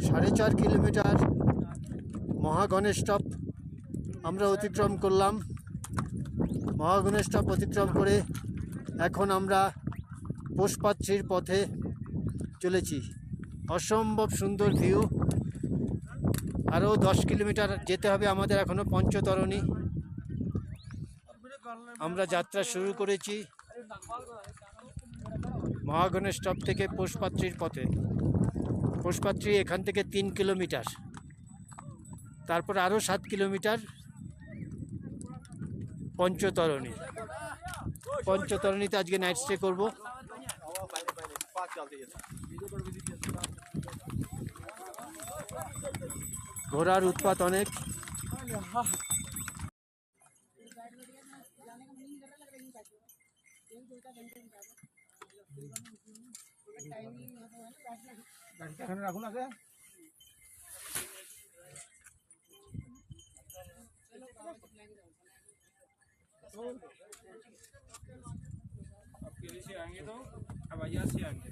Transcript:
4.5 kilometre মহাগণেশ top আমরা অতিক্রম করলাম। মহাগণেশ টপ অতিক্রম করে এখন আমরা পোষপাত্রীর পথে চলেছি। অসম্ভব সুন্দর ভিউ। আরও 10 কিলোমিটার যেতে হবে আমাদের এখনও পঞ্চতরণী। আমরা যাত্রা শুরু করেছি মহাগণেশ টপ থেকে পোষপাত্রীর পথে। পোষপাত্রী এখান থেকে 3 কিলোমিটার, তারপর আরও 7 কিলোমিটার পঞ্চতরণী। পঞ্চতরণীতে আজকে নাইট স্টে করবো। ঘোড়ার উৎপাত অনেক। রাখুন আগে। अकेले से आएंगे तो हवाइया से आएंगे।